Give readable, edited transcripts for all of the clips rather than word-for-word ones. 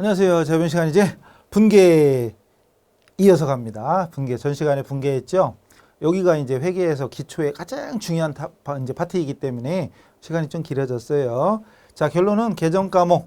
안녕하세요. 자, 이번 시간 이제 분계 이어서 갑니다. 분계 전 시간에 분계했죠. 여기가 이제 회계에서 기초의 가장 중요한 이제 파트이기 때문에 시간이 좀 길어졌어요. 자, 결론은 계정 과목.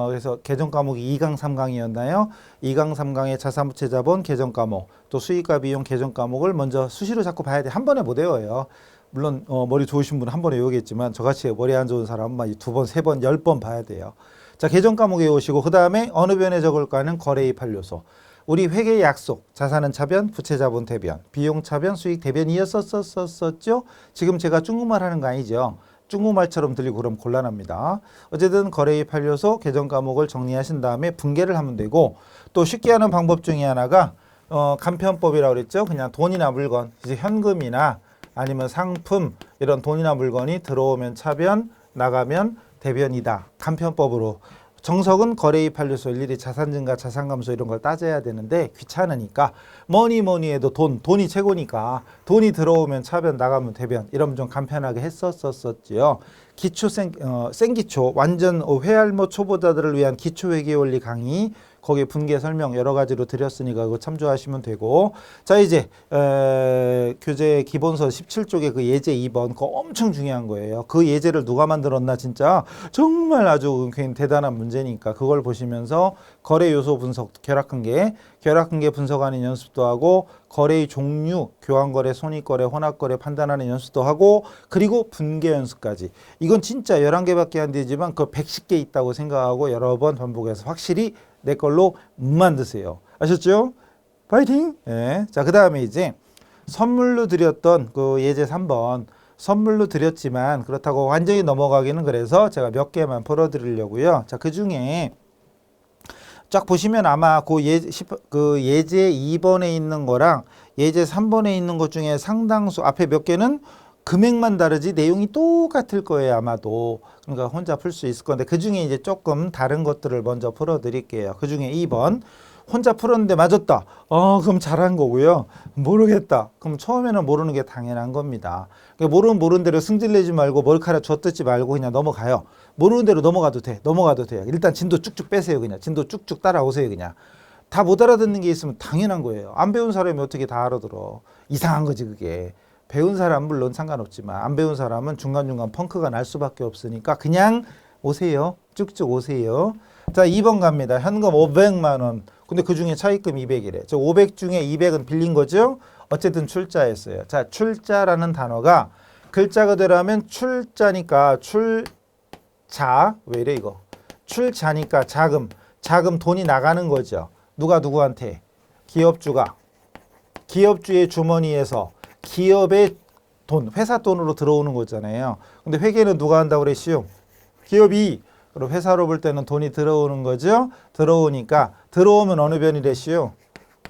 그래서 계정 과목이 2강, 3강이었나요? 2강, 3강의 자산부채 자본 계정 과목, 또 수익과 비용 계정 과목을 먼저 수시로 자꾸 봐야 돼. 한 번에 못 외워요. 물론 머리 좋으신 분은 한 번에 외우겠지만 저같이 머리 안 좋은 사람은 두 번, 세 번, 10번 봐야 돼요. 자, 계정 과목에 오시고 그 다음에 어느 변에 적을까는 거래입할 요소. 우리 회계 약속, 자산은 차변, 부채 자본 대변, 비용 차변, 수익 대변이었었죠. 지금 제가 중국말 하는 거 아니죠. 중국말처럼 들리고 그럼 곤란합니다. 어쨌든 거래입할 요소, 계정 과목을 정리하신 다음에 분계를 하면 되고, 또 쉽게 하는 방법 중에 하나가 간편법이라고 그랬죠. 그냥 돈이나 물건, 이제 현금이나 아니면 상품 이런 돈이나 물건이 들어오면 차변, 나가면 대변이다. 간편법으로. 정석은 거래입할 요소 일일이 자산 증가, 자산 감소 이런 걸 따져야 되는데 귀찮으니까 뭐니 해도 돈이 최고니까 돈이 들어오면 차변, 나가면 대변 이러면 좀 간편하게 했었지요. 기초 생기초 완전 회알모 초보자들을 위한 기초 회계 원리 강의 거기에 분계 설명 여러 가지로 드렸으니까 그거 참조하시면 되고, 자 이제 교재 기본서 17쪽에 그 예제 2번 그거 엄청 중요한 거예요. 그 예제를 누가 만들었나 진짜 정말 아주 대단한 문제니까 그걸 보시면서 거래 요소 분석, 결합관계 분석하는 연습도 하고, 거래의 종류, 교환거래, 손익거래, 혼합거래 판단하는 연습도 하고, 그리고 분계 연습까지. 이건 진짜 11개밖에 안 되지만 그 110개 있다고 생각하고 여러 번 반복해서 확실히 내 걸로 만드세요. 아셨죠? 파이팅! 네. 자, 그 다음에 이제 선물로 드렸던 그 예제 3번 선물로 드렸지만 그렇다고 완전히 넘어가기는 그래서 제가 몇 개만 풀어드리려고요. 자, 그 중에 쫙 보시면 아마 그 예제 2번에 있는 거랑 예제 3번에 있는 것 중에 상당수 앞에 몇 개는 금액만 다르지 내용이 똑같을 거예요, 아마도. 그러니까 혼자 풀 수 있을 건데 그 중에 이제 조금 다른 것들을 먼저 풀어 드릴게요. 그 중에 2번 혼자 풀었는데 맞았다. 그럼 잘한 거고요. 모르겠다. 그럼 처음에는 모르는 게 당연한 겁니다. 그러니까 모르는 대로 승질내지 말고 머리카락 쥐어뜯지 말고 그냥 넘어가요. 모르는 대로 넘어가도 돼요. 일단 진도 쭉쭉 빼세요. 그냥 진도 쭉쭉 따라오세요. 그냥 다 못 알아듣는 게 있으면 당연한 거예요. 안 배운 사람이 어떻게 다 알아들어. 이상한 거지 그게. 배운 사람은 물론 상관없지만 안 배운 사람은 중간중간 펑크가 날 수밖에 없으니까 그냥 오세요. 쭉쭉 오세요. 자, 2번 갑니다. 현금 500만 원. 근데 그중에 차입금 200이래. 저 500 중에 200은 빌린 거죠. 어쨌든 출자했어요. 자, 출자라는 단어가 글자 그대로 하면 출자니까 출자. 왜 이래 이거. 출자니까 자금 돈이 나가는 거죠. 누가 누구한테? 기업주의 주머니에서 기업의 돈, 회사 돈으로 들어오는 거잖아요. 근데 회계는 누가 한다고 그랬시요? 기업이. 그럼 회사로 볼 때는 돈이 들어오는 거죠. 들어오니까 들어오면 어느 변이랬시요?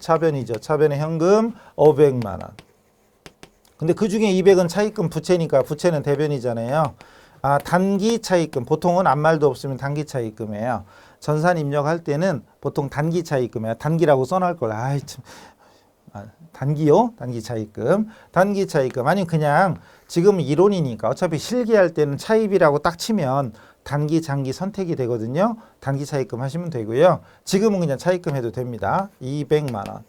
차변이죠. 차변의 현금 500만 원. 근데 그 중에 200은 차입금 부채니까 부채는 대변이잖아요. 단기 차입금. 보통은 아무 말도 없으면 단기 차입금이에요. 전산 입력할 때는 보통 단기 차입금이에요. 단기라고 써놓을 걸. 단기요? 단기 차입금. 아니면 그냥 지금 이론이니까 어차피 실기할 때는 차입이라고 딱 치면 단기, 장기 선택이 되거든요. 단기 차입금 하시면 되고요. 지금은 그냥 차입금 해도 됩니다. 200만 원.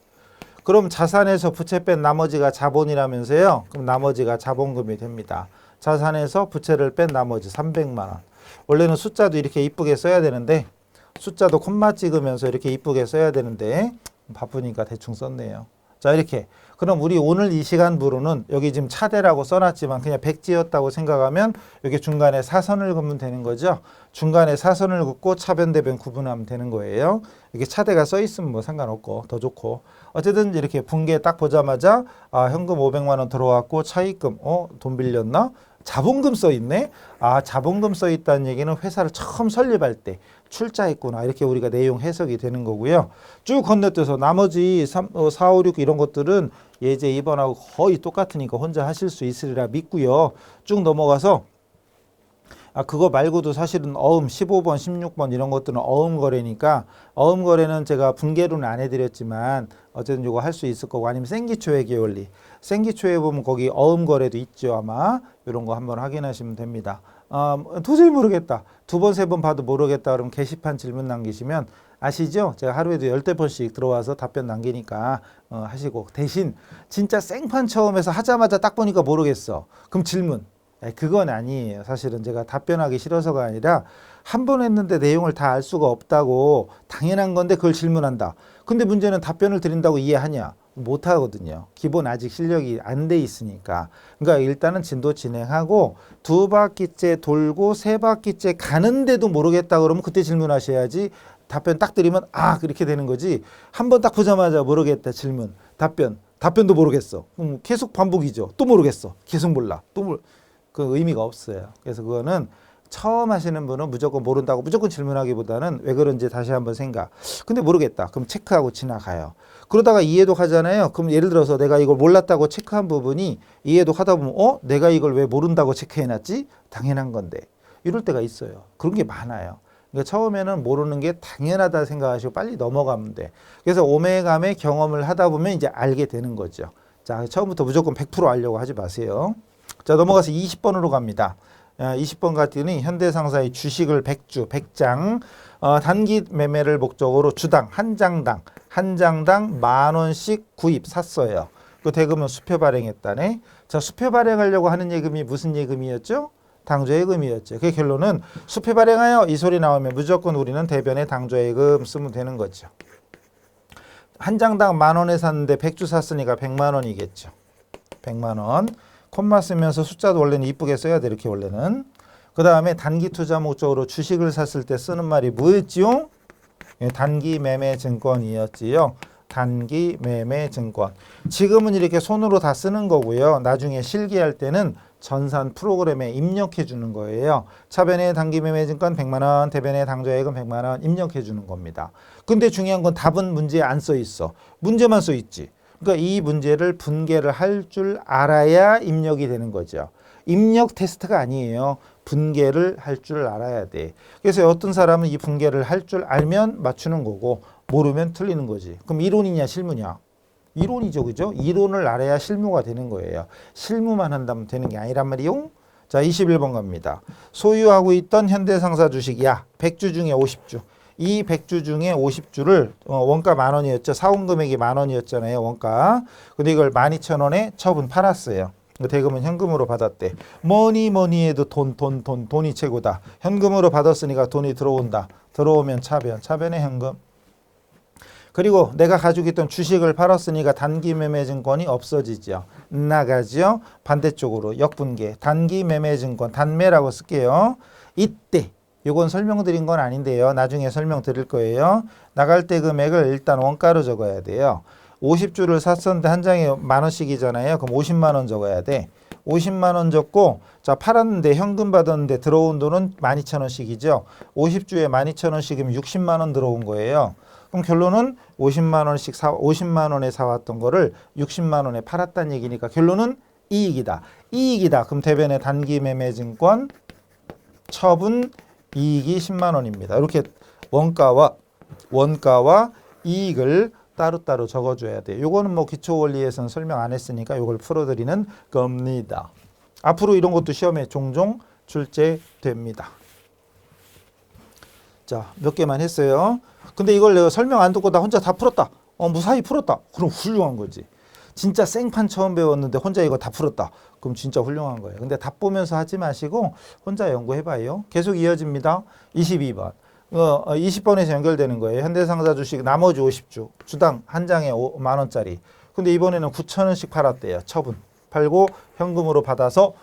그럼 자산에서 부채 뺀 나머지가 자본이라면서요. 그럼 나머지가 자본금이 됩니다. 자산에서 부채를 뺀 나머지 300만 원. 원래는 숫자도 이렇게 이쁘게 써야 되는데 숫자도 콤마 찍으면서 이렇게 이쁘게 써야 되는데 바쁘니까 대충 썼네요. 자, 이렇게. 그럼 우리 오늘 이 시간 부로는 여기 지금 차대라고 써놨지만 그냥 백지였다고 생각하면 여기 중간에 사선을 긋으면 되는 거죠. 중간에 사선을 긋고 차변 대변 구분하면 되는 거예요. 이게 차대가 써 있으면 뭐 상관없고 더 좋고. 어쨌든 이렇게 분계 딱 보자마자 현금 500만 원 들어왔고 차입금 돈 빌렸나? 자본금 써 있네. 자본금 써 있다는 얘기는 회사를 처음 설립할 때 출자했구나. 이렇게 우리가 내용 해석이 되는 거고요. 쭉 건너뛰어서 나머지 3, 4, 5, 6 이런 것들은 예제 2번하고 거의 똑같으니까 혼자 하실 수 있으리라 믿고요. 쭉 넘어가서 그거 말고도 사실은 어음 15번, 16번 이런 것들은 어음 거래니까 어음 거래는 제가 분계로는 안 해드렸지만 어쨌든 이거 할 수 있을 거고, 아니면 생기초 회계 원리. 생기초에 보면 거기 어음 거래도 있죠. 아마 이런 거 한번 확인하시면 됩니다. 도저히 모르겠다. 두 번, 세 번 봐도 모르겠다. 그러면 게시판 질문 남기시면 아시죠? 제가 하루에도 10번씩 들어와서 답변 남기니까 하시고 대신 진짜 생판 처음에서 하자마자 딱 보니까 모르겠어. 그럼 질문. 그건 아니에요. 사실은 제가 답변하기 싫어서가 아니라 한 번 했는데 내용을 다 알 수가 없다고 당연한 건데 그걸 질문한다. 근데 문제는 답변을 드린다고 이해하냐? 못 하거든요. 기본 아직 실력이 안 돼 있으니까. 그러니까 일단은 진도 진행하고 2바퀴째 돌고 3바퀴째 가는데도 모르겠다 그러면 그때 질문하셔야지. 답변 딱 드리면 아 그렇게 되는 거지. 한 번 딱 보자마자 모르겠다 질문 답변도 모르겠어. 계속 반복이죠. 또 모르겠어. 계속 몰라. 그 의미가 없어요. 그래서 그거는 처음 하시는 분은 무조건 모른다고 무조건 질문하기보다는 왜 그런지 다시 한번 생각. 근데 모르겠다. 그럼 체크하고 지나가요. 그러다가 이해독 하잖아요. 그럼 예를 들어서 내가 이걸 몰랐다고 체크한 부분이 이해독 하다 보면 내가 이걸 왜 모른다고 체크해놨지? 당연한 건데. 이럴 때가 있어요. 그런 게 많아요. 그러니까 처음에는 모르는 게 당연하다 생각하시고 빨리 넘어가면 돼. 그래서 오매감의 경험을 하다 보면 이제 알게 되는 거죠. 자, 처음부터 무조건 100% 알려고 하지 마세요. 자, 넘어가서 20번으로 갑니다. 20번 같으니 현대상사의 주식을 100장 단기 매매를 목적으로 주당 한 장당 10,000원씩 구입 샀어요. 그 대금은 수표 발행했다네. 자, 수표 발행하려고 하는 예금이 무슨 예금이었죠? 당조예금이었죠. 그 결론은 수표 발행하여 이 소리 나오면 무조건 우리는 대변에 당조예금 쓰면 되는 거죠. 한 장당 10,000원에 샀는데 100주 샀으니까 100만 원이겠죠. 100만 원. 콤마 쓰면서 숫자도 원래는 이쁘게 써야 돼. 이렇게 원래는. 그 다음에 단기 투자 목적으로 주식을 샀을 때 쓰는 말이 뭐였지요? 단기 매매 증권이었지요. 단기 매매 증권. 지금은 이렇게 손으로 다 쓰는 거고요. 나중에 실기할 때는 전산 프로그램에 입력해 주는 거예요. 차변에 단기 매매 증권 100만 원, 대변에 당조예금 100만 원 입력해 주는 겁니다. 근데 중요한 건 답은 문제에 안 써 있어. 문제만 써 있지. 그러니까 이 문제를 분개를 할 줄 알아야 입력이 되는 거죠. 입력 테스트가 아니에요. 분개를 할 줄 알아야 돼. 그래서 어떤 사람은 이 분개를 할 줄 알면 맞추는 거고 모르면 틀리는 거지. 그럼 이론이냐 실무냐? 이론이죠. 그죠? 이론을 알아야 실무가 되는 거예요. 실무만 한다면 되는 게 아니란 말이요. 자, 21번 갑니다. 소유하고 있던 현대상사 주식 100주 중에 50주. 이 100주 중에 50주를 원가 10,000원이었죠. 사온 금액이 10,000원이었잖아요. 원가. 근데 이걸 12,000원에 처분 팔았어요. 대금은 현금으로 받았대. 뭐니 해도 돈이 최고다. 현금으로 받았으니까 돈이 들어온다. 들어오면 차변에 현금. 그리고 내가 가지고 있던 주식을 팔았으니까 단기 매매 증권이 없어지죠. 나가죠. 반대쪽으로 역분계. 단기 매매 증권 단매라고 쓸게요. 이때 이건 설명드린 건 아닌데요. 나중에 설명드릴 거예요. 나갈 때 금액을 일단 원가로 적어야 돼요. 50주를 샀었는데 한 장에 10,000원씩이잖아요. 그럼 50만 원 적어야 돼. 50만 원 적고 자 팔았는데 현금 받았는데 들어온 돈은 12,000원씩이죠. 50주에 12,000원씩이면 60만 원 들어온 거예요. 그럼 결론은 50만 원에 사왔던 거를 60만 원에 팔았다는 얘기니까 결론은 이익이다. 그럼 대변에 단기 매매 증권 처분 이익이 10만 원입니다. 이렇게 원가와 이익을 따로따로 적어줘야 돼요. 요거는 뭐 기초 원리에서는 설명 안 했으니까 요걸 풀어드리는 겁니다. 앞으로 이런 것도 시험에 종종 출제됩니다. 자, 몇 개만 했어요. 근데 이걸 내가 설명 안 듣고 나 혼자 다 풀었다. 무사히 풀었다. 그럼 훌륭한 거지. 진짜 생판 처음 배웠는데 혼자 이거 다 풀었다. 그럼 진짜 훌륭한 거예요. 근데 답 보면서 하지 마시고 혼자 연구해봐요. 계속 이어집니다. 22번. 20번에서 연결되는 거예요. 현대상사 주식 나머지 50주. 주당 한 장에 10,000원짜리. 근데 이번에는 9,000원씩 팔았대요. 처분. 팔고 현금으로 받아서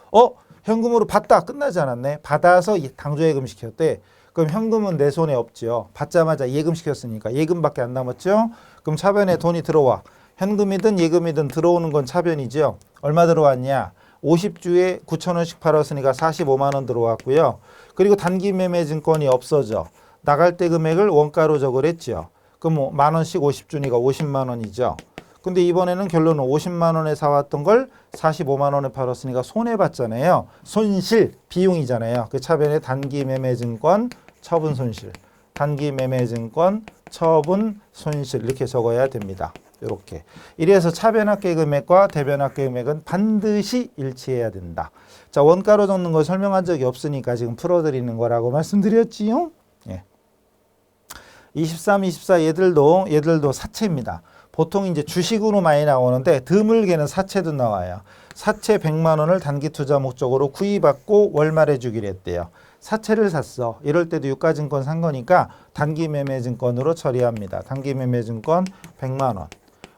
현금으로 받다. 끝나지 않았네. 받아서 당조예금 시켰대. 그럼 현금은 내 손에 없죠. 받자마자 예금 시켰으니까 예금밖에 안 남았죠. 그럼 차변에 돈이 들어와. 현금이든 예금이든 들어오는 건 차변이죠. 얼마 들어왔냐? 50주에 9,000원씩 팔았으니까 45만 원 들어왔고요. 그리고 단기 매매 증권이 없어져. 나갈 때 금액을 원가로 적으랬죠. 그럼 뭐 10,000원씩 50주니까 50만 원이죠. 근데 이번에는 결론은 50만 원에 사왔던 걸 45만 원에 팔았으니까 손해봤잖아요. 손실, 비용이잖아요. 그 차변에 단기 매매 증권 처분 손실. 단기 매매 증권 처분 손실 이렇게 적어야 됩니다. 이렇게. 이래서 차변합계 금액과 대변합계 금액은 반드시 일치해야 된다. 자, 원가로 적는 걸 설명한 적이 없으니까 지금 풀어드리는 거라고 말씀드렸지요. 예. 23, 24 얘들도 사채입니다. 보통 이제 주식으로 많이 나오는데 드물게는 사채도 나와요. 사채 100만 원을 단기 투자 목적으로 구입받고 월말에 주기로 했대요. 사채를 샀어. 이럴 때도 유가증권 산 거니까 단기 매매 증권으로 처리합니다. 단기 매매 증권 100만 원.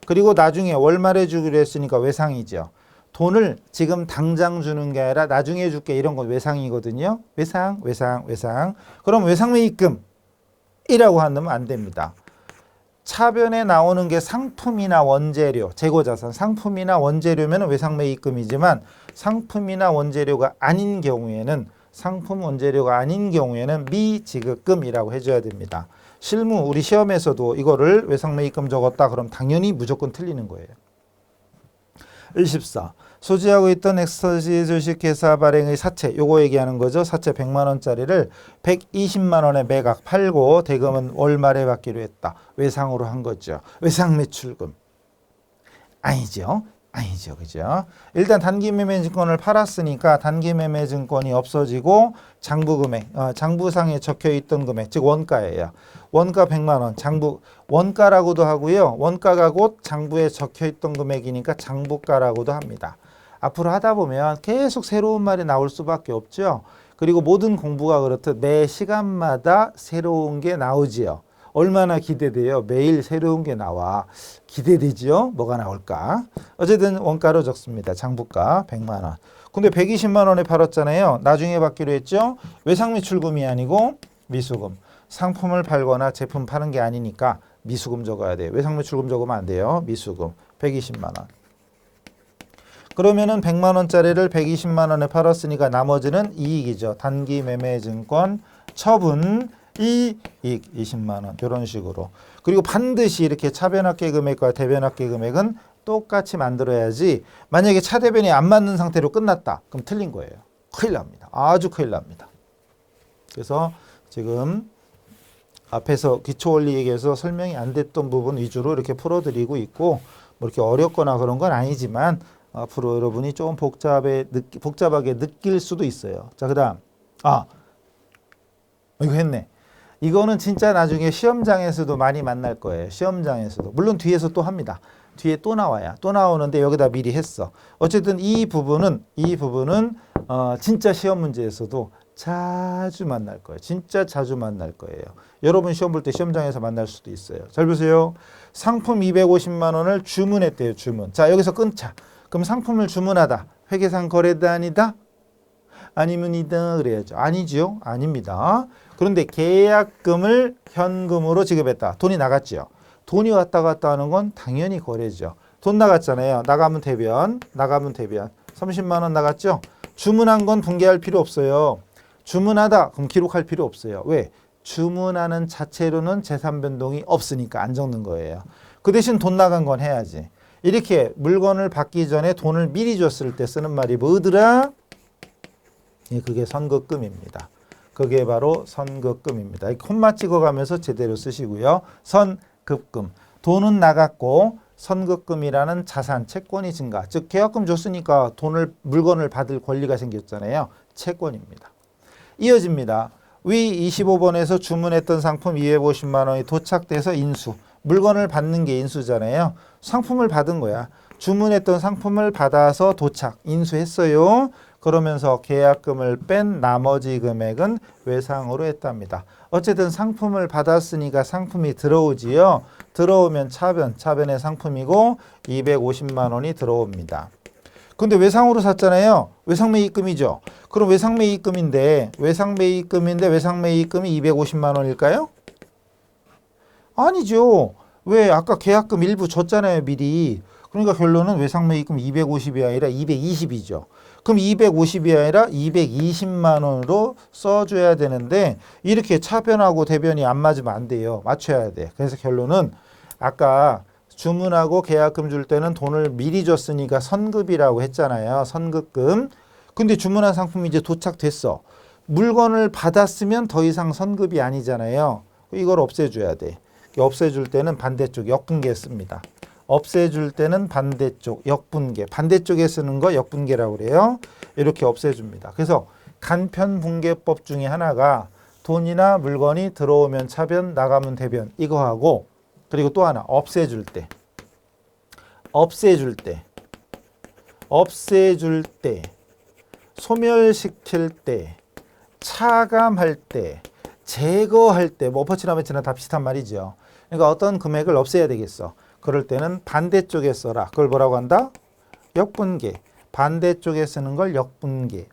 그리고 나중에 월말에 주기로 했으니까 외상이죠. 돈을 지금 당장 주는 게 아니라 나중에 줄게 이런 건 외상이거든요. 외상. 그럼 외상매입금이라고 하면 안 됩니다. 차변에 나오는 게 상품이나 원재료, 재고자산, 상품이나 원재료면 외상매입금이지만 상품이나 원재료가 아닌 경우에는 미지급금이라고 해줘야 됩니다. 실무 우리 시험에서도 이거를 외상매입금 적었다 그럼 당연히 무조건 틀리는 거예요. 14. 소지하고 있던 엑스터시 주식회사 발행의 사채, 요거 얘기하는 거죠. 사채 100만 원짜리를 120만 원에 매각 팔고 대금은 월말에 받기로 했다. 외상으로 한 거죠. 외상매출금. 아니죠. 그죠? 일단 단기매매증권을 팔았으니까 단기매매증권이 없어지고 장부금액, 장부상에 적혀있던 금액, 즉 원가예요. 원가 100만 원, 원가라고도 하고요. 원가가 곧 장부에 적혀있던 금액이니까 장부가라고도 합니다. 앞으로 하다 보면 계속 새로운 말이 나올 수밖에 없죠. 그리고 모든 공부가 그렇듯 매 시간마다 새로운 게 나오지요. 얼마나 기대돼요? 매일 새로운 게 나와. 기대되지요? 뭐가 나올까? 어쨌든 원가로 적습니다. 장부가 100만 원. 근데 120만 원에 팔았잖아요. 나중에 받기로 했죠? 외상매출금이 아니고 미수금. 상품을 팔거나 제품 파는 게 아니니까 미수금 적어야 돼요. 외상매출금 적으면 안 돼요. 미수금 120만 원. 그러면은 100만 원짜리를 120만 원에 팔았으니까 나머지는 이익이죠. 단기 매매증권 처분 이익 20만 원 이런 식으로. 그리고 반드시 이렇게 차변합계 금액과 대변합계 금액은 똑같이 만들어야지. 만약에 차대변이 안 맞는 상태로 끝났다. 그럼 틀린 거예요. 큰일 납니다. 아주 큰일 납니다. 그래서 지금 앞에서 기초원리 얘기해서 설명이 안 됐던 부분 위주로 이렇게 풀어드리고 있고 뭐 이렇게 어렵거나 그런 건 아니지만 앞으로 여러분이 좀 복잡하게 느낄 수도 있어요. 자, 그 다음 이거 했네. 이거는 진짜 나중에 시험장에서도 많이 만날 거예요. 시험장에서도. 물론 뒤에서 또 합니다. 뒤에 또 나와요. 또 나오는데 여기다 미리 했어. 어쨌든 이 부분은 진짜 시험 문제에서도 자주 만날 거예요. 진짜 자주 만날 거예요. 여러분 시험 볼 때 시험장에서 만날 수도 있어요. 잘 보세요. 상품 250만 원을 주문했대요. 주문. 자, 여기서 끊자. 그럼 상품을 주문하다. 회계상 거래단이다? 아니면이다 그래야죠. 아니죠. 아닙니다. 그런데 계약금을 현금으로 지급했다. 돈이 나갔죠. 돈이 왔다 갔다 하는 건 당연히 거래죠. 돈 나갔잖아요. 나가면 대변. 30만 원 나갔죠. 주문한 건 분개할 필요 없어요. 주문하다 그럼 기록할 필요 없어요. 왜? 주문하는 자체로는 재산 변동이 없으니까 안 적는 거예요. 그 대신 돈 나간 건 해야지. 이렇게 물건을 받기 전에 돈을 미리 줬을 때 쓰는 말이 뭐더라? 그게 선급금입니다. 그게 바로 선급금입니다. 콤마 찍어가면서 제대로 쓰시고요. 선급금. 돈은 나갔고 선급금이라는 자산, 채권이 증가. 즉 계약금 줬으니까 물건을 받을 권리가 생겼잖아요. 채권입니다. 이어집니다. 위 25번에서 주문했던 상품 250만 원이 도착돼서 인수. 물건을 받는 게 인수잖아요. 상품을 받은 거야. 주문했던 상품을 받아서 도착, 인수했어요. 그러면서 계약금을 뺀 나머지 금액은 외상으로 했답니다. 어쨌든 상품을 받았으니까 상품이 들어오지요. 들어오면 차변의 상품이고 250만 원이 들어옵니다. 근데 외상으로 샀잖아요. 외상매입금이죠. 그럼 외상매입금인데 외상매입금이 250만 원일까요? 아니죠. 왜? 아까 계약금 일부 줬잖아요. 미리. 그러니까 결론은 외상매입금 250이 아니라 220이죠. 그럼 250이 아니라 220만 원으로 써줘야 되는데 이렇게 차변하고 대변이 안 맞으면 안 돼요. 맞춰야 돼. 그래서 결론은 아까 주문하고 계약금 줄 때는 돈을 미리 줬으니까 선급이라고 했잖아요. 선급금. 근데 주문한 상품이 이제 도착됐어. 물건을 받았으면 더 이상 선급이 아니잖아요. 이걸 없애줘야 돼. 없애줄 때는 반대쪽 역분계 씁니다. 없애줄 때는 반대쪽 역분계. 반대쪽에 쓰는 거 역분계라고 그래요. 이렇게 없애줍니다. 그래서 간편분계법 중에 하나가 돈이나 물건이 들어오면 차변, 나가면 대변. 이거 하고, 그리고 또 하나, 없애줄 때, 소멸시킬 때, 차감할 때, 제거할 때, 뭐 어퍼치나 매치나 다 비슷한 말이죠. 그러니까 어떤 금액을 없애야 되겠어. 그럴 때는 반대쪽에 써라. 그걸 뭐라고 한다? 역분계. 반대쪽에 쓰는 걸 역분계.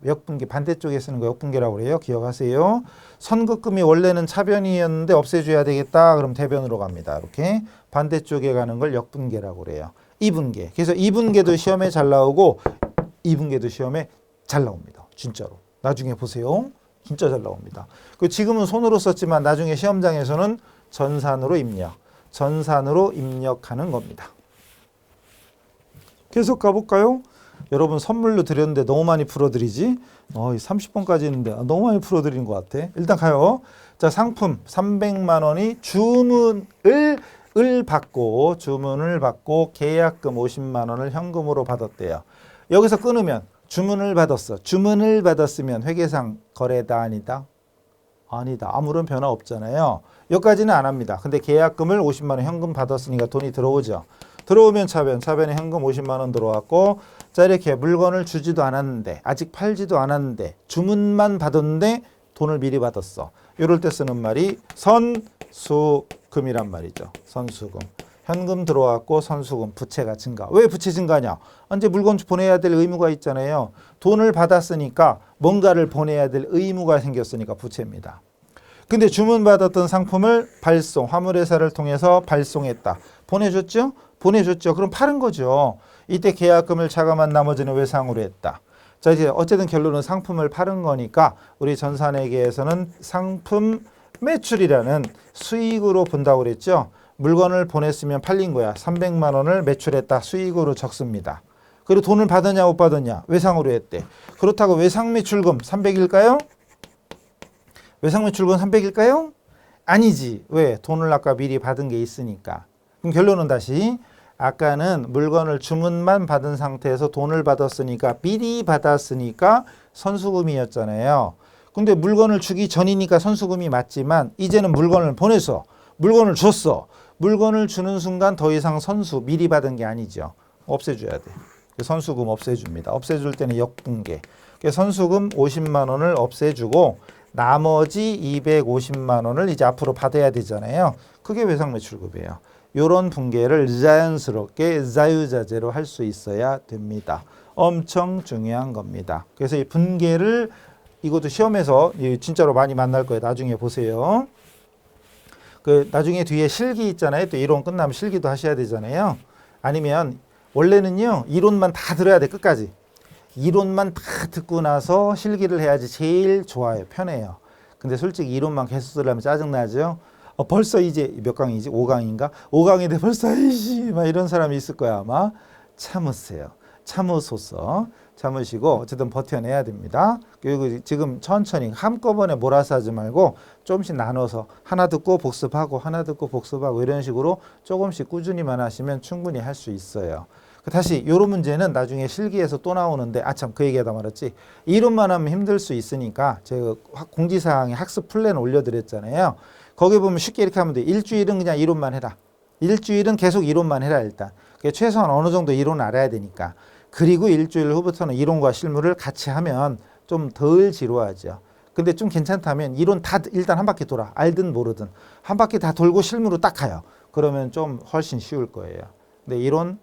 반대쪽에 쓰는 거 역분계라고 그래요. 기억하세요. 선급금이 원래는 차변이었는데 없애줘야 되겠다. 그럼 대변으로 갑니다. 이렇게 반대쪽에 가는 걸 역분계라고 그래요. 이분계. 그래서 이분계도 시험에 잘 나오고 이분계도 시험에 잘 나옵니다. 진짜로. 나중에 보세요. 진짜 잘 나옵니다. 그 지금은 손으로 썼지만 나중에 시험장에서는 전산으로 입력하는 겁니다. 계속 가볼까요? 여러분 선물로 드렸는데 너무 많이 풀어드리지? 30번까지 있는데 너무 많이 풀어드리는 것 같아. 일단 가요. 자, 상품 300만 원이 주문을 받고 계약금 50만 원을 현금으로 받았대요. 여기서 끊으면 주문을 받았어. 주문을 받았으면 회계상 거래다 아니다? 아니다. 아무런 변화 없잖아요. 여기까지는 안 합니다. 근데 계약금을 50만 원 현금 받았으니까 돈이 들어오죠. 들어오면 차변에 현금 50만 원 들어왔고, 자, 이렇게 물건을 주지도 않았는데, 아직 팔지도 않았는데, 주문만 받았는데 돈을 미리 받았어. 이럴 때 쓰는 말이 선수금이란 말이죠. 선수금. 현금 들어왔고 선수금, 부채가 증가. 왜 부채 증가냐? 이제 물건 보내야 될 의무가 있잖아요. 돈을 받았으니까 뭔가를 보내야 될 의무가 생겼으니까 부채입니다. 근데 주문받았던 상품을 화물회사를 통해서 발송했다. 보내줬죠? 그럼 파는 거죠. 이때 계약금을 차감한 나머지는 외상으로 했다. 자, 이제 어쨌든 결론은 상품을 파는 거니까 우리 전산회계에서는 상품 매출이라는 수익으로 본다고 그랬죠. 물건을 보냈으면 팔린 거야. 300만 원을 매출했다. 수익으로 적습니다. 그리고 돈을 받았냐 못 받았냐? 외상으로 했대. 그렇다고 외상매출금 300일까요? 외상매출금 300일까요? 아니지. 왜? 돈을 아까 미리 받은 게 있으니까. 그럼 결론은 다시, 아까는 물건을 주문만 받은 상태에서 돈을 받았으니까, 미리 받았으니까 선수금이었잖아요. 근데 물건을 주기 전이니까 선수금이 맞지만, 이제는 물건을 보내서 물건을 줬어. 물건을 주는 순간 더 이상 미리 받은 게 아니죠. 없애줘야 돼. 선수금 없애줍니다. 없애줄 때는 역분계. 선수금 50만 원을 없애주고 나머지 250만 원을 이제 앞으로 받아야 되잖아요. 그게 외상매출급이에요. 이런 분계를 자연스럽게 자유자재로 할 수 있어야 됩니다. 엄청 중요한 겁니다. 그래서 이 분계를 이것도 시험에서 진짜로 많이 만날 거예요. 나중에 보세요. 나중에 뒤에 실기 있잖아요. 또 이론 끝나면 실기도 하셔야 되잖아요. 아니면 원래는요, 이론만 다 들어야 돼. 끝까지. 이론만 다 듣고 나서 실기를 해야지 제일 좋아요. 편해요. 근데 솔직히 이론만 계속 들으면 짜증나죠. 벌써 이제 몇 강이지? 5강인가? 5강인데 벌써 막 이런 사람이 있을 거야 아마. 참으세요. 참으시고 어쨌든 버텨내야 됩니다. 그리고 지금 천천히 한꺼번에 몰아서 하지 말고 조금씩 나눠서 하나 듣고 복습하고 이런 식으로 조금씩 꾸준히만 하시면 충분히 할 수 있어요. 다시 이런 문제는 나중에 실기에서 또 나오는데, 참 그 얘기하다 말았지. 이론만 하면 힘들 수 있으니까 제가 공지사항에 학습 플랜 올려드렸잖아요. 거기 보면 쉽게 이렇게 하면 돼. 일주일은 그냥 이론만 해라. 일주일은 계속 이론만 해라. 일단 최소한 어느 정도 이론 알아야 되니까. 그리고 일주일 후부터는 이론과 실무를 같이 하면 좀 덜 지루하죠. 근데 좀 괜찮다면 이론 다 일단 한 바퀴 돌아. 알든 모르든 한 바퀴 다 돌고 실무로 딱 가요. 그러면 좀 훨씬 쉬울 거예요. 근데 이론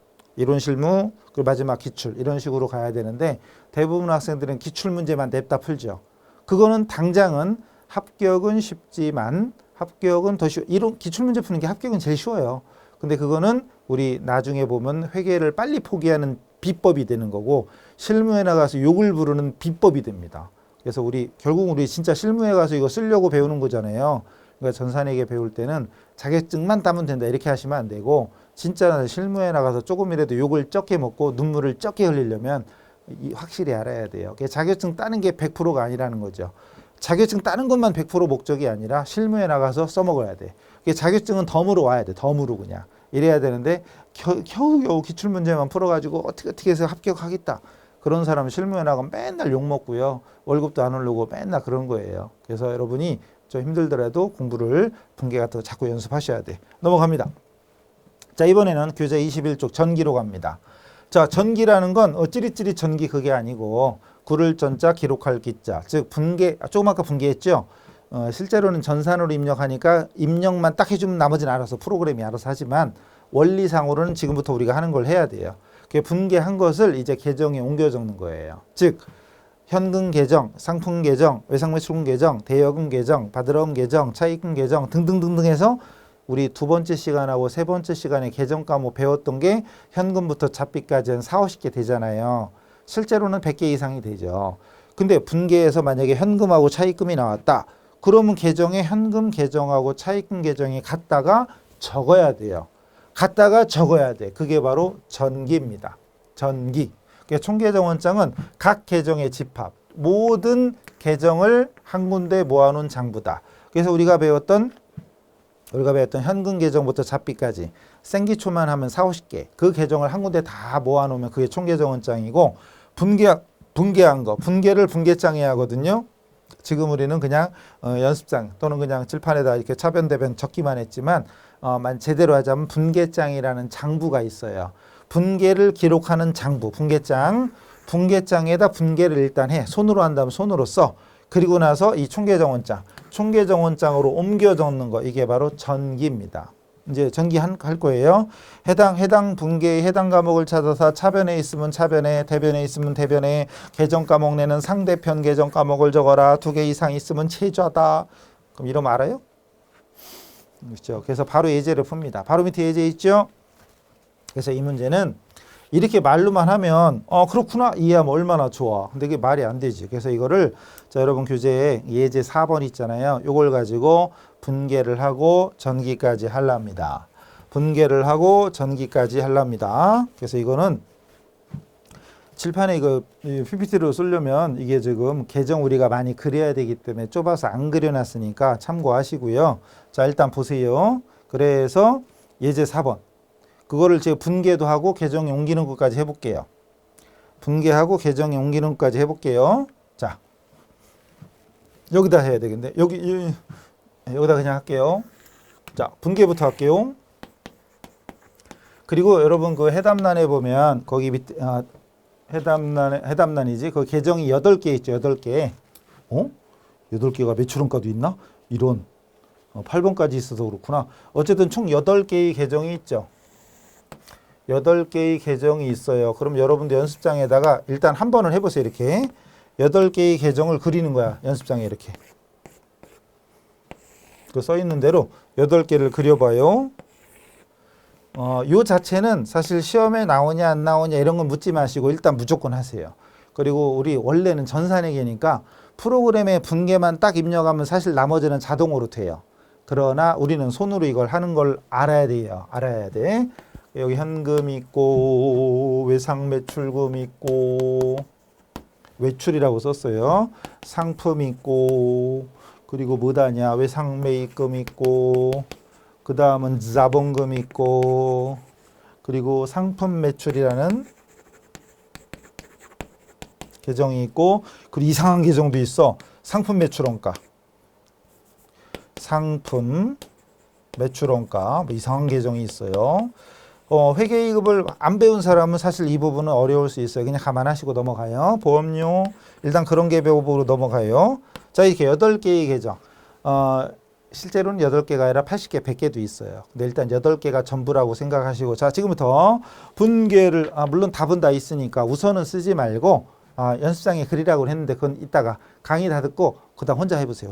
실무, 그리고 마지막 기출 이런 식으로 가야 되는데, 대부분 학생들은 기출 문제만 냅다 풀죠. 그거는 당장은 합격은 쉽지만 합격은 더 쉬워. 이런 기출 문제 푸는 게 합격은 제일 쉬워요. 근데 그거는 우리 나중에 보면 회계를 빨리 포기하는 비법이 되는 거고, 실무에 나가서 욕을 부르는 비법이 됩니다. 그래서 결국 우리 진짜 실무에 가서 이거 쓰려고 배우는 거잖아요. 그러니까 전산회계 배울 때는 자격증만 따면 된다 이렇게 하시면 안 되고, 진짜 실무에 나가서 조금이라도 욕을 적게 먹고 눈물을 적게 흘리려면 확실히 알아야 돼요. 자격증 따는 게 100%가 아니라는 거죠. 자격증 따는 것만 100% 목적이 아니라 실무에 나가서 써먹어야 돼. 자격증은 덤으로 와야 돼. 덤으로 그냥. 이래야 되는데 겨우 기출문제만 풀어가지고 어떻게 해서 합격하겠다. 그런 사람은 실무에 나가면 맨날 욕먹고요. 월급도 안 오르고 맨날 그런 거예요. 그래서 여러분이 좀 힘들더라도 공부를 분계 같은 거 자꾸 연습하셔야 돼. 넘어갑니다. 자, 이번에는 교재 21쪽 전기로 갑니다. 자, 전기라는 건 찌릿찌릿 전기 그게 아니고 구를 전자 기록할 기자, 즉 분계, 조금 아까 분계했죠. 실제로는 전산으로 입력하니까 입력만 딱 해주면 나머지는 알아서 프로그램이 알아서 하지만 원리상으로는 지금부터 우리가 하는 걸 해야 돼요. 그 분계한 것을 이제 계정에 옮겨 적는 거예요. 즉 현금 계정, 상품 계정, 외상매출금 계정, 대여금 계정, 받으러금 계정, 차입금 계정 등등등등 해서 우리 두 번째 시간하고 세 번째 시간에 계정 과목 배웠던 게 현금부터 잡비까지 한 4, 50개 되잖아요. 실제로는 100개 이상이 되죠. 근데 분계에서 만약에 현금하고 차입금이 나왔다. 그러면 계정에 현금 계정하고 차입금 계정이 같다가 적어야 돼요. 같다가 적어야 돼. 그게 바로 전기입니다. 전기. 총계정 원장은 각 계정의 집합, 모든 계정을 한 군데 모아놓은 장부다. 그래서 우리가 배웠던 현금 계정부터 잡비까지 생기초만 하면 4, 50개. 그 계정을 한 군데 다 모아놓으면 그게 총계정 원장이고 분계한 거, 분계를 분계장에 하거든요. 지금 우리는 그냥 연습장 또는 그냥 칠판에다 이렇게 차변대변 적기만 했지만 제대로 하자면 분계장이라는 장부가 있어요. 분계를 기록하는 장부, 분계장. 분계장에다 분계를 일단 해. 손으로 한다면 손으로 써. 그리고 나서 이 총계정원장, 총계정원장으로 옮겨 적는 거, 이게 바로 전기입니다. 이제 전기 할 거예요. 해당 분계의 해당 과목을 찾아서 차변에 있으면 차변에, 대변에 있으면 대변에, 계정 과목 내는 상대편 계정 과목을 적어라. 2개 이상 있으면 최저다. 그럼 이러면 알아요? 그렇죠. 그래서 바로 예제를 풉니다. 바로 밑에 예제 있죠? 그래서 이 문제는 이렇게 말로만 하면 그렇구나 이해하면 얼마나 좋아. 근데 이게 말이 안 되지. 그래서 이거를 자 여러분 교재에 예제 4번 있잖아요. 요걸 가지고 분계를 하고 전기까지 하랍니다. 분계를 하고 전기까지 하랍니다. 그래서 이거는 칠판에 이거 PPT로 쓰려면 이게 지금 계정 우리가 많이 그려야 되기 때문에 좁아서 안 그려놨으니까 참고하시고요. 자 일단 보세요. 그래서 예제 4번. 그거를 제가 분계도 하고 계정에 옮기는 것까지 해볼게요. 분계하고 계정에 옮기는 것까지 해볼게요. 자, 여기다 해야 되겠네. 여기다 그냥 할게요. 자, 분계부터 할게요. 그리고 여러분 그 해담란에 보면 거기 밑에 해담란이지. 그 계정이 8개 있죠. 8개. 8개가 매출원가도 있나? 이런 8번까지 있어서 그렇구나. 어쨌든 총 8개의 계정이 있죠. 8개의 계정이 있어요. 그럼 여러분들 연습장에다가 일단 한 번을 해보세요. 이렇게 8개의 계정을 그리는 거야. 연습장에 이렇게 그 써있는 대로 8개를 그려봐요. 요 자체는 사실 시험에 나오냐 안 나오냐 이런 건 묻지 마시고 일단 무조건 하세요. 그리고 우리 원래는 전산회계니까 프로그램의 분계만 딱 입력하면 사실 나머지는 자동으로 돼요. 그러나 우리는 손으로 이걸 하는 걸 알아야 돼요. 알아야 돼. 여기 현금 있고 외상 매출금 있고 외출이라고 썼어요. 상품 있고 그리고 뭐다냐 외상 매입금 있고 그 다음은 자본금 있고 그리고 상품 매출이라는 계정이 있고 그리고 이상한 계정도 있어. 상품 매출원가 상품 매출원가 뭐 이상한 계정이 있어요. 회계이급을 안 배운 사람은 사실 이 부분은 어려울 수 있어요. 그냥 감안하시고 넘어가요. 보험료 일단 그런 게 배우고 넘어가요. 자 이렇게 8개의 계정 실제로는 8개가 아니라 80개, 100개도 있어요. 근데 일단 8개가 전부라고 생각하시고 자 지금부터 분계를 물론 답은 다 있으니까 우선은 쓰지 말고 연습장에 그리라고 했는데 그건 이따가 강의 다 듣고 그다음 혼자 해보세요.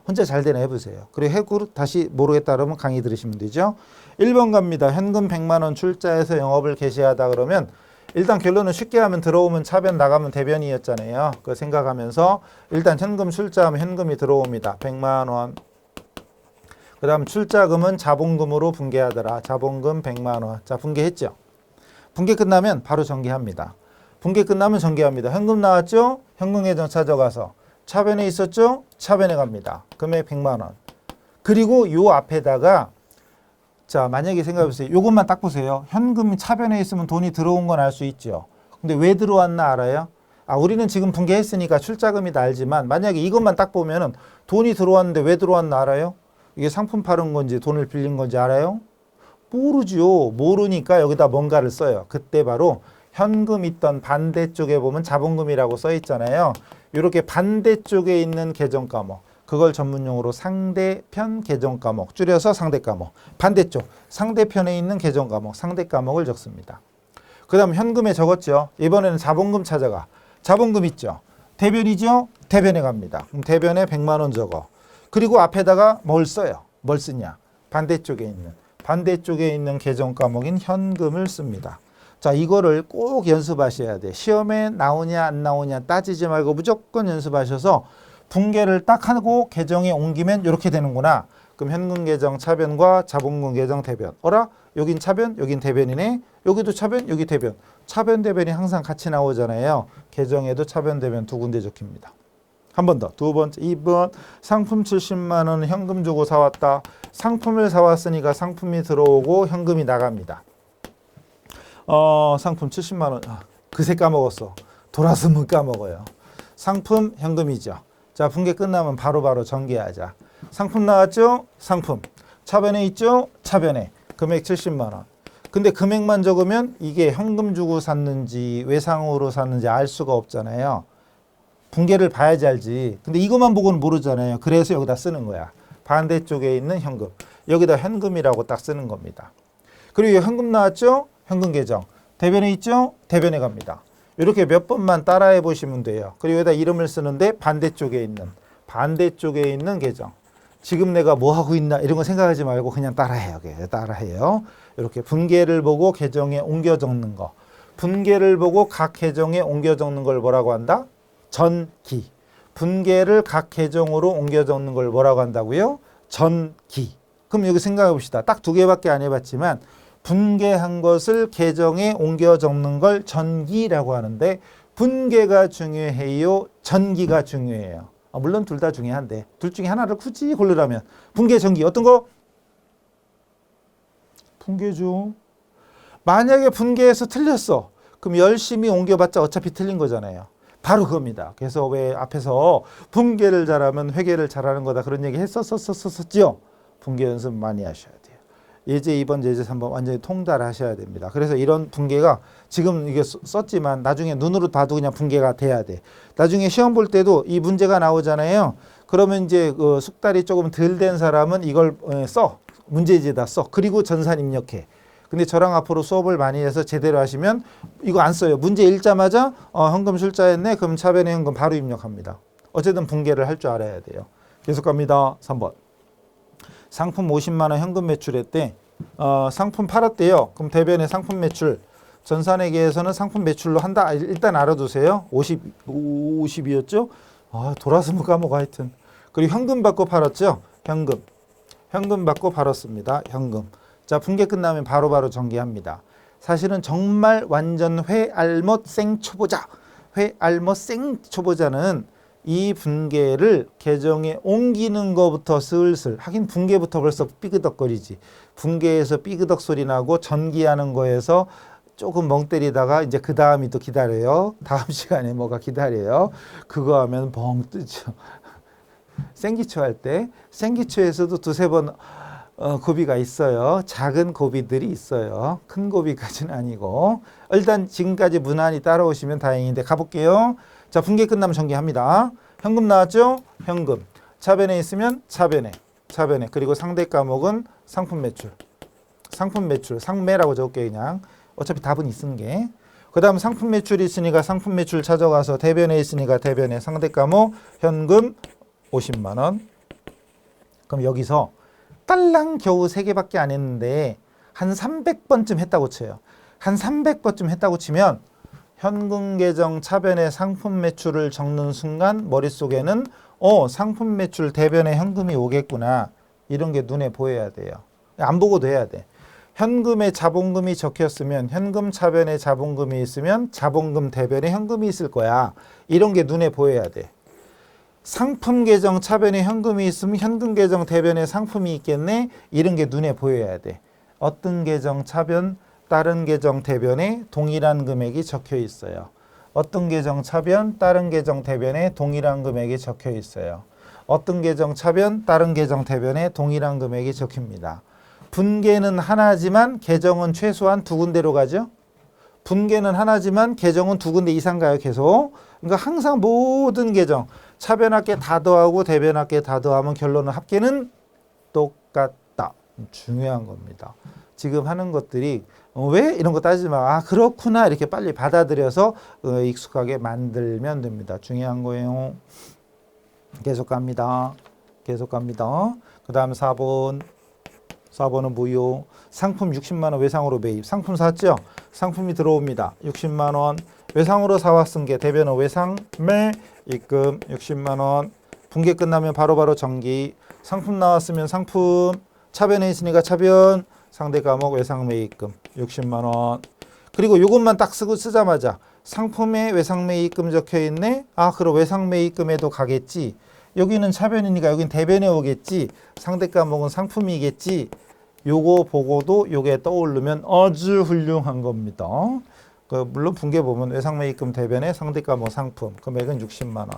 혼자 잘 되나 해보세요. 그리고 해고 다시 모르겠다 그러면 강의 들으시면 되죠. 1번 갑니다. 현금 100만 원 출자해서 영업을 개시하다 그러면 일단 결론은 쉽게 하면 들어오면 차변 나가면 대변이었잖아요. 그거 생각하면서 일단 현금 출자하면 현금이 들어옵니다. 100만 원. 그 다음 출자금은 자본금으로 분계하더라. 자본금 100만 원. 자 분계했죠. 분계 끝나면 바로 전개합니다. 분계 끝나면 전개합니다. 현금 나왔죠? 현금 계정 찾아가서 차변에 있었죠? 차변에 갑니다. 금액 100만 원. 그리고 요 앞에다가 자 만약에 생각해보세요. 요것만 딱 보세요. 현금이 차변에 있으면 돈이 들어온 건 알 수 있죠. 근데 왜 들어왔나 알아요? 우리는 지금 분개했으니까 출자금이다 알지만 만약에 이것만 딱 보면은 돈이 들어왔는데 왜 들어왔나 알아요? 이게 상품 파는 건지 돈을 빌린 건지 알아요? 모르죠. 모르니까 여기다 뭔가를 써요. 그때 바로 현금 있던 반대쪽에 보면 자본금이라고 써 있잖아요. 이렇게 반대쪽에 있는 계정 과목, 그걸 전문용어로 상대편 계정 과목, 줄여서 상대 과목. 반대쪽, 상대편에 있는 계정 과목, 상대 과목을 적습니다. 그 다음 현금에 적었죠. 이번에는 자본금 찾아가. 자본금 있죠. 대변이죠. 대변에 갑니다. 그럼 대변에 100만 원 적어. 그리고 앞에다가 뭘 써요? 뭘 쓰냐? 반대쪽에 있는 계정 과목인 현금을 씁니다. 자, 이거를 꼭 연습하셔야 돼. 시험에 나오냐 안 나오냐 따지지 말고 무조건 연습하셔서 분개를 딱 하고 계정에 옮기면 이렇게 되는구나. 그럼 현금 계정 차변과 자본금 계정 대변. 어라? 여긴 차변, 여긴 대변이네. 여기도 차변, 여기 대변. 차변, 대변이 항상 같이 나오잖아요. 계정에도 차변, 대변 두 군데 적힙니다. 한 번 더. 두 번째, 2번. 상품 70만 원 현금 주고 사왔다. 상품을 사왔으니까 상품이 들어오고 현금이 나갑니다. 상품 70만 원. 그새 까먹었어. 돌았으면 까먹어요. 상품 현금이죠. 자, 분개 끝나면 바로바로 전개하자. 상품 나왔죠? 상품. 차변에 있죠? 차변에. 금액 70만 원. 근데 금액만 적으면 이게 현금 주고 샀는지 외상으로 샀는지 알 수가 없잖아요. 분개를 봐야지 알지. 근데 이것만 보고는 모르잖아요. 그래서 여기다 쓰는 거야. 반대쪽에 있는 현금. 여기다 현금이라고 딱 쓰는 겁니다. 그리고 현금 나왔죠? 현금 계정. 대변에 있죠? 대변에 갑니다. 이렇게 몇 번만 따라해 보시면 돼요. 그리고 여기다 이름을 쓰는데 반대쪽에 있는 계정. 지금 내가 뭐 하고 있나 이런 거 생각하지 말고 그냥 따라해요. 따라해요. 이렇게 분개를 보고 계정에 옮겨 적는 거. 분개를 보고 각 계정에 옮겨 적는 걸 뭐라고 한다? 전기. 분개를 각 계정으로 옮겨 적는 걸 뭐라고 한다고요? 전기. 그럼 여기 생각해 봅시다. 딱 두 개밖에 안 해봤지만 분개한 것을 계정에 옮겨 적는 걸 전기라고 하는데 분개가 중요해요? 전기가 중요해요? 물론 둘 다 중요한데 둘 중에 하나를 굳이 고르라면 분개, 전기 어떤 거? 분개죠. 만약에 분개해서 틀렸어. 그럼 열심히 옮겨봤자 어차피 틀린 거잖아요. 바로 그겁니다. 그래서 왜 앞에서 분개를 잘하면 회계를 잘하는 거다 그런 얘기 했었었죠. 분개 연습 많이 하셔야 돼요. 예제 2번, 예제 3번 완전히 통달하셔야 됩니다. 그래서 이런 분개가 지금 이게 썼지만 나중에 눈으로 봐도 그냥 분개가 돼야 돼. 나중에 시험 볼 때도 이 문제가 나오잖아요. 그러면 이제 그 숙달이 조금 덜 된 사람은 이걸 써. 문제지에다 써. 그리고 전산 입력해. 근데 저랑 앞으로 수업을 많이 해서 제대로 하시면 이거 안 써요. 문제 읽자마자 현금 출자했네. 그럼 차변의 현금 바로 입력합니다. 어쨌든 분개를 할 줄 알아야 돼요. 계속 갑니다. 3번. 상품 50만 원 현금 매출했대. 상품 팔았대요. 그럼 대변의 상품 매출. 전산회계에서는 상품 매출로 한다. 일단 알아두세요. 50이었죠? 돌아서면 까먹어 하여튼. 그리고 현금 받고 팔았죠? 현금 받고 팔았습니다. 현금. 자, 분개 끝나면 바로바로 전개합니다. 사실은 정말 완전 회알못 생초보자. 회알못 생초보자는 이 분개를 계정에 옮기는 것부터 슬슬 하긴 분개부터 벌써 삐그덕거리지. 분개에서 삐그덕 소리 나고 전기하는 거에서 조금 멍 때리다가 이제 그 다음이 또 기다려요. 다음 시간에 뭐가 기다려요. 그거 하면 벙 뜨죠. 생기초 할 때 생기초에서도 두세 번 고비가 있어요. 작은 고비들이 있어요. 큰 고비까지는 아니고 일단 지금까지 무난히 따라오시면 다행인데 가볼게요. 자, 분개 끝나면 전개합니다. 현금 나왔죠? 현금. 차변에 있으면 차변에. 그리고 상대 과목은 상품 매출. 상매라고 적을게요. 그냥. 어차피 답은 있은 게. 그 다음 상품 매출이 있으니까 상품 매출 찾아가서 대변에 있으니까 대변에 상대 과목 현금 50만 원. 그럼 여기서 딸랑 겨우 3개밖에 안 했는데 한 300번쯤 했다고 쳐요. 한 300번쯤 했다고 치면 현금 계정 차변에 상품 매출을 적는 순간 머릿속에는 상품 매출 대변에 현금이 오겠구나. 이런 게 눈에 보여야 돼요. 안 보고도 해야 돼. 현금에 자본금이 적혔으면 현금 차변에 자본금이 있으면 자본금 대변에 현금이 있을 거야. 이런 게 눈에 보여야 돼. 상품 계정 차변에 현금이 있으면 현금 계정 대변에 상품이 있겠네. 이런 게 눈에 보여야 돼. 어떤 계정 차변, 다른 계정 대변에 동일한 금액이 적혀 있어요. 어떤 계정 차변, 다른 계정 대변에 동일한 금액이 적혀 있어요. 어떤 계정 차변, 다른 계정 대변에 동일한 금액이 적힙니다. 분계는 하나지만 계정은 최소한 두 군데로 가죠. 분계는 하나지만 계정은 두 군데 이상 가요, 계속. 그러니까 항상 모든 계정, 차변합계 다 더하고 대변합계 다 더하면 결론은 합계는 똑같다. 중요한 겁니다. 지금 하는 것들이 왜? 이런 거 따지지 마. 아, 그렇구나. 이렇게 빨리 받아들여서 익숙하게 만들면 됩니다. 중요한 거예요. 계속 갑니다. 계속 갑니다. 그 다음 4번. 4번은 뭐요? 상품 60만 원 외상으로 매입. 상품 샀죠? 상품이 들어옵니다. 60만 원. 외상으로 사왔은 게 대변은 외상 매입금 60만 원. 분계 끝나면 바로바로 정기. 상품 나왔으면 상품. 차변에 있으니까 차변. 상대 과목 외상 매입금 60만 원. 그리고 이것만 딱 쓰자마자 상품에 외상 매입금 적혀 있네. 아, 그럼 외상 매입금에도 가겠지. 여기는 차변이니까 여긴 대변에 오겠지. 상대 과목은 상품이겠지. 요거 보고도 요게 떠오르면 아주 훌륭한 겁니다. 물론 분계 보면 외상 매입금 대변에 상대 과목 상품 금액은 60만 원.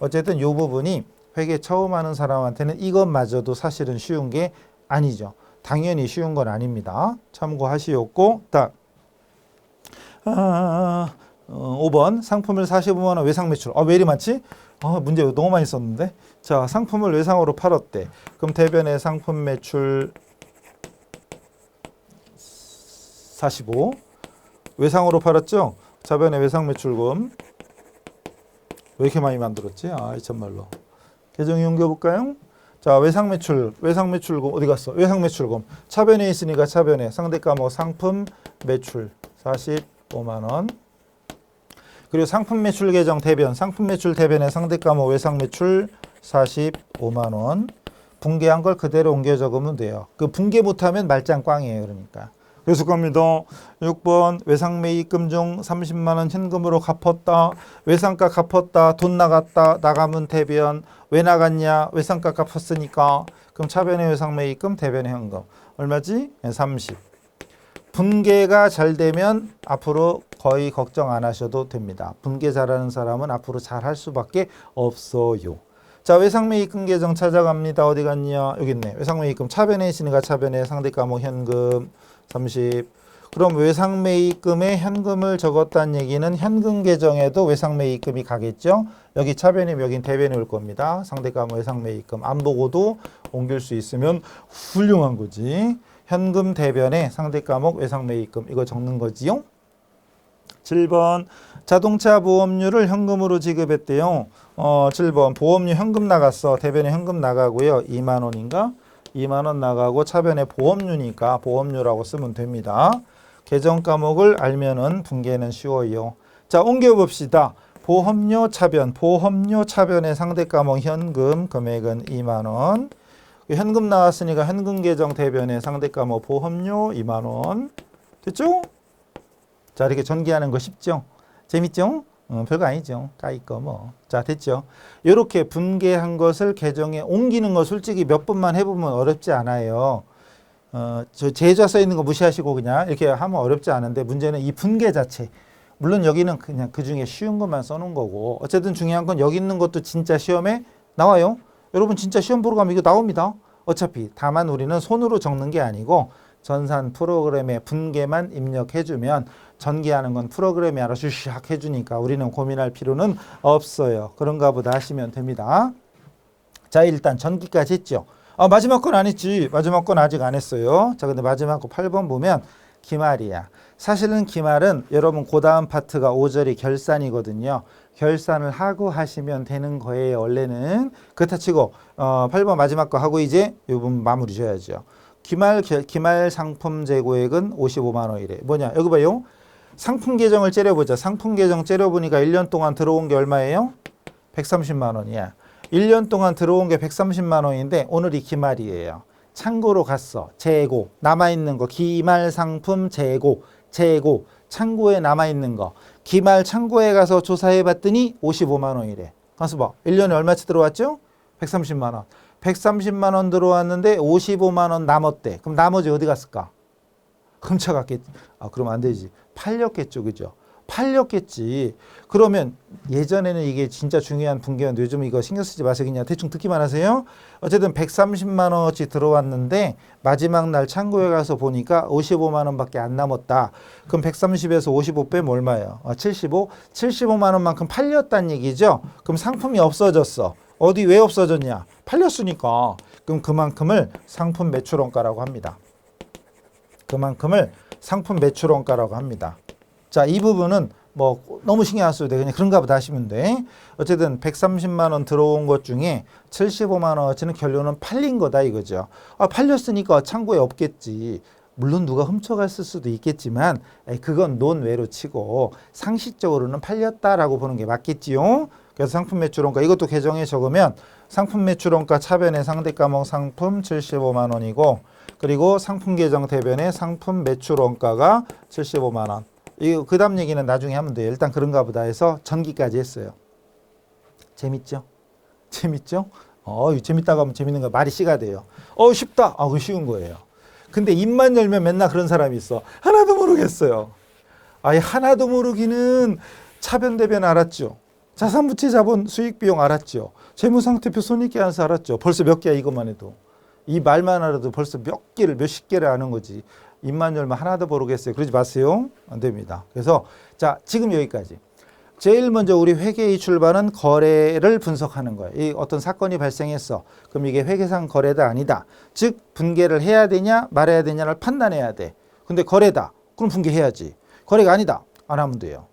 어쨌든 요 부분이 회계 처음 하는 사람한테는 이것마저도 사실은 쉬운 게 아니죠. 당연히 쉬운 건 아닙니다. 참고하시옵고, 5번 상품을 45만 원 외상 매출. 왜 이리 많지? 문제 너무 많이 썼는데. 자, 상품을 외상으로 팔았대. 그럼 대변의 상품 매출 45. 외상으로 팔았죠? 자변의 외상 매출금. 왜 이렇게 많이 만들었지? 이 참말로. 계정이 옮겨볼까요? 자, 외상 매출금 어디 갔어? 외상 매출금. 차변에 있으니까 차변에 상대 과목 상품 매출 45만 원. 그리고 상품 매출 계정 대변, 상품 매출 대변에 상대 과목 외상 매출 45만 원. 분계한 걸 그대로 옮겨 적으면 돼요. 그 분계 못하면 말짱 꽝이에요, 그러니까. 그래서 겁니다. 6번 외상 매입금 중 30만 원 현금으로 갚았다. 외상가 갚았다. 돈 나갔다. 나가면 대변. 왜 나갔냐? 외상가 갚았으니까. 그럼 차변의 외상 매입금, 대변의 현금. 얼마지? 30. 분계가 잘 되면 앞으로 거의 걱정 안 하셔도 됩니다. 분계 잘하는 사람은 앞으로 잘 할 수밖에 없어요. 자, 외상매입금 계정 찾아갑니다. 어디 갔냐? 여기 있네. 외상매입금 차변에 있으니까 차변에 상대 과목 현금 30. 그럼 외상매입금에 현금을 적었다는 얘기는 현금 계정에도 외상매입금이 가겠죠? 여기 차변이면 여긴 대변이 올 겁니다. 상대 과목 외상매입금 안 보고도 옮길 수 있으면 훌륭한 거지. 현금 대변에 상대 과목 외상 매입금 이거 적는 거지요. 7번 자동차 보험료를 현금으로 지급했대요. 7번 보험료 현금 나갔어. 대변에 현금 나가고요. 2만 원인가? 2만 원 나가고 차변에 보험료니까 보험료라고 쓰면 됩니다. 계정 과목을 알면은 분계는 쉬워요. 자, 옮겨 봅시다. 보험료 차변의 상대 과목 현금 금액은 2만 원. 현금 나왔으니까 현금 계정 대변에 상대 과목 보험료 2만 원. 됐죠? 자, 이렇게 전개하는 거 쉽죠? 재밌죠? 별거 아니죠. 까이 거 뭐. 자, 됐죠? 이렇게 분계한 것을 계정에 옮기는 거 솔직히 몇 번만 해보면 어렵지 않아요. 저 제좌 써 있는 거 무시하시고 그냥 이렇게 하면 어렵지 않은데 문제는 이 분계 자체. 물론 여기는 그냥 그 중에 쉬운 것만 써놓은 거고 어쨌든 중요한 건 여기 있는 것도 진짜 시험에 나와요. 여러분 진짜 시험 보러 가면 이거 나옵니다. 어차피 다만 우리는 손으로 적는 게 아니고 전산 프로그램에 분계만 입력해주면 전개하는 건 프로그램이 알아서 샥 해주니까 우리는 고민할 필요는 없어요. 그런가 보다 하시면 됩니다. 자, 일단 전기까지 했죠. 마지막 건 안 했지. 마지막 건 아직 안 했어요. 자, 근데 마지막 거 8번 보면 기말이야. 사실은 기말은 여러분 그 다음 파트가 5절이 결산이거든요. 결산을 하고 하시면 되는 거예요. 원래는. 그렇다 치고 8번 마지막 거 하고 이제 이 부분 마무리 줘야죠. 기말 상품 재고액은 55만 원이래. 뭐냐? 여기 봐요. 상품 계정을 째려보자. 상품 계정 째려보니까 1년 동안 들어온 게 얼마예요? 130만 원이야. 1년 동안 들어온 게 130만 원인데 오늘이 기말이에요. 창고로 갔어. 재고. 남아있는 거. 기말 상품 재고. 창고에 남아있는 거. 기말 창고에 가서 조사해 봤더니 55만 원이래. 가서 봐. 1년에 얼마치 들어왔죠? 130만 원. 130만 원 들어왔는데 55만 원 남았대. 그럼 나머지 어디 갔을까? 훔쳐갔겠지. 그럼 안 되지. 팔렸겠죠. 그죠? 팔렸겠지. 그러면 예전에는 이게 진짜 중요한 분계였는데 요즘 이거 신경 쓰지 마세요. 그냥 대충 듣기만 하세요. 어쨌든 130만 원어치 들어왔는데 마지막 날 창고에 가서 보니까 55만 원밖에 안 남았다. 그럼 130에서 55 빼면 얼마예요? 75? 75만 원만큼 팔렸다는 얘기죠. 그럼 상품이 없어졌어. 어디 왜 없어졌냐? 팔렸으니까. 그럼 그만큼을 상품 매출원가라고 합니다. 그만큼을 상품 매출원가라고 합니다. 자, 이 부분은 뭐 너무 신경 안 써도 돼. 그냥 그런가 보다 하시면 돼. 어쨌든 130만 원 들어온 것 중에 75만 원어치는 결론은 팔린 거다 이거죠. 팔렸으니까 창고에 없겠지. 물론 누가 훔쳐갔을 수도 있겠지만 그건 논외로 치고 상식적으로는 팔렸다라고 보는 게 맞겠지요. 그래서 상품 매출원가 이것도 계정에 적으면 상품 매출원가 차변의 상대가목 상품 75만 원이고 그리고 상품 계정 대변의 상품 매출원가가 75만 원. 이 그다음 얘기는 나중에 하면 돼요. 일단 그런가 보다 해서 전기까지 했어요. 재밌죠? 재밌죠? 재밌다고 하면 재밌는 거 말이 씨가 돼요. 쉽다. 그거 쉬운 거예요. 근데 입만 열면 맨날 그런 사람이 있어. 하나도 모르겠어요. 하나도 모르기는 차변 대변 알았죠. 자산부채 자본 수익 비용 알았죠. 재무상태표 손익계산서 알았죠. 벌써 몇 개야 이것만 해도. 이 말만 알아도 벌써 몇십 개를 아는 거지. 입만 열면 하나도 모르겠어요. 그러지 마세요. 안 됩니다. 그래서 자 지금 여기까지. 제일 먼저 우리 회계의 출발은 거래를 분석하는 거예요. 이 어떤 사건이 발생했어. 그럼 이게 회계상 거래다 아니다. 즉 분계를 해야 되냐 말아야 되냐를 판단해야 돼. 근데 거래다. 그럼 분계해야지. 거래가 아니다. 안 하면 돼요.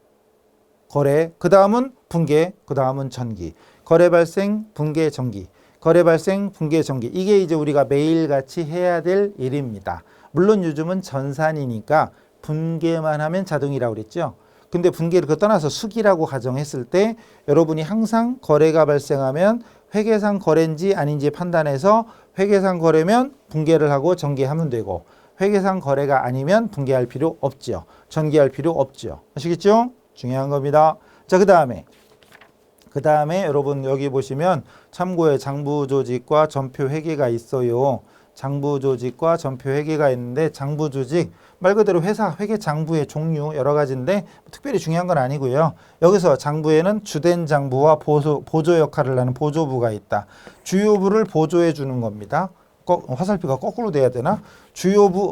거래, 그 다음은 분계, 그 다음은 전기. 거래 발생, 분계, 전기. 거래 발생, 분계, 전기. 이게 이제 우리가 매일같이 해야 될 일입니다. 물론 요즘은 전산이니까 분계만 하면 자동이라고 그랬죠. 근데 분계를 떠나서 수기라고 가정했을 때 여러분이 항상 거래가 발생하면 회계상 거래인지 아닌지 판단해서 회계상 거래면 분계를 하고 전기하면 되고 회계상 거래가 아니면 분계할 필요 없죠. 전기할 필요 없죠. 아시겠죠? 중요한 겁니다. 자, 그 다음에 여러분 여기 보시면 참고에 장부조직과 전표회계가 있어요. 장부조직과 전표회계가 있는데 장부조직 말 그대로 회사 회계 장부의 종류 여러 가지인데 특별히 중요한 건 아니고요. 여기서 장부에는 주된 장부와 보조 역할을 하는 보조부가 있다. 주요부를 보조해 주는 겁니다. 화살표가 거꾸로 돼야 되나?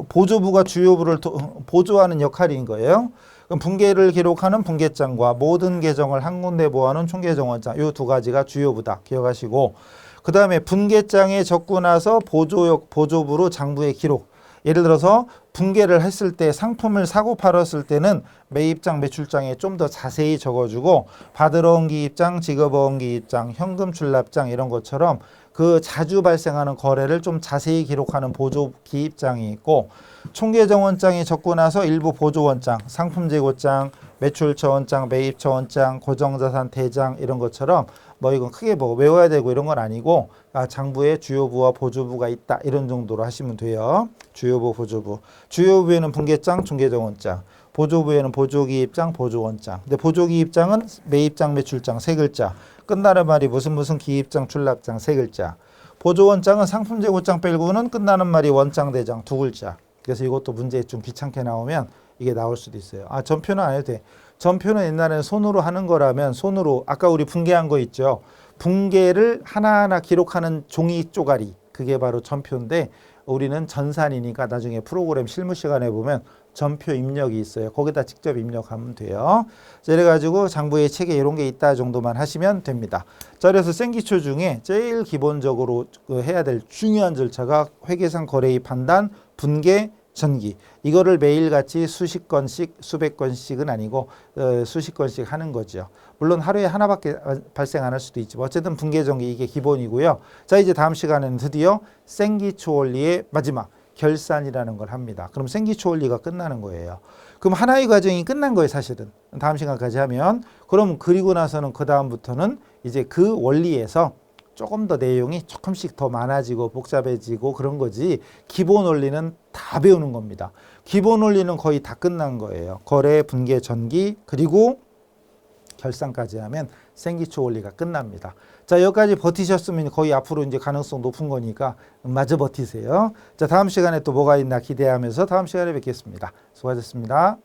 보조부가 주요부를 보조하는 역할인 거예요. 그럼 분계를 기록하는 분계장과 모든 계정을 한 군데 모아놓은 총계정원장 이 두 가지가 주요부다. 기억하시고 그 다음에 분계장에 적고 나서 보조부로 장부의 기록. 예를 들어서 분계를 했을 때 상품을 사고 팔았을 때는 매입장, 매출장에 좀 더 자세히 적어주고 받으러 온 기입장, 지급어 온 기입장, 현금 출납장 이런 것처럼 그 자주 발생하는 거래를 좀 자세히 기록하는 보조 기입장이 있고 총계정원장에 적고 나서 일부 보조원장, 상품재고장, 매출처원장, 매입처원장, 고정자산 대장 이런 것처럼 뭐 이건 크게 뭐 외워야 되고 이런 건 아니고 장부에 주요부와 보조부가 있다 이런 정도로 하시면 돼요. 주요부, 보조부. 주요부에는 분계장, 총계정원장. 보조부에는 보조기입장, 보조원장. 근데 보조기입장은 매입장, 매출장 세 글자. 끝나는 말이 무슨 기입장, 출납장 세 글자. 보조원장은 상품재고장 빼고는 끝나는 말이 원장, 대장 두 글자. 그래서 이것도 문제에 좀 귀찮게 나오면 이게 나올 수도 있어요. 전표는 안 해도 돼. 전표는 옛날에는 손으로 하는 거라면 손으로 아까 우리 분계한 거 있죠. 분계를 하나하나 기록하는 종이 쪼가리 그게 바로 전표인데 우리는 전산이니까 나중에 프로그램 실무 시간에 보면 전표 입력이 있어요. 거기다 직접 입력하면 돼요. 그래가지고 장부의 체계 이런 게 있다 정도만 하시면 됩니다. 자, 그래서 생기초 중에 제일 기본적으로 해야 될 중요한 절차가 회계상 거래의 판단, 분계, 전기. 이거를 매일같이 수십 건씩 수백 건씩은 아니고 수십 건씩 하는 거죠. 물론 하루에 하나밖에 발생 안 할 수도 있지만 어쨌든 분계 전기 이게 기본이고요. 자, 이제 다음 시간에는 드디어 생기초 원리의 마지막 결산이라는 걸 합니다. 그럼 생기초 원리가 끝나는 거예요. 그럼 하나의 과정이 끝난 거예요, 사실은. 다음 시간까지 하면. 그럼 그리고 나서는 그 다음부터는 이제 그 원리에서 조금 더 내용이 조금씩 더 많아지고 복잡해지고 그런 거지 기본 원리는 다 배우는 겁니다. 기본 원리는 거의 다 끝난 거예요. 거래, 분계, 전기 그리고 결산까지 하면 생기초 원리가 끝납니다. 자, 여기까지 버티셨으면 거의 앞으로 이제 가능성 높은 거니까 마저 버티세요. 자, 다음 시간에 또 뭐가 있나 기대하면서 다음 시간에 뵙겠습니다. 수고하셨습니다.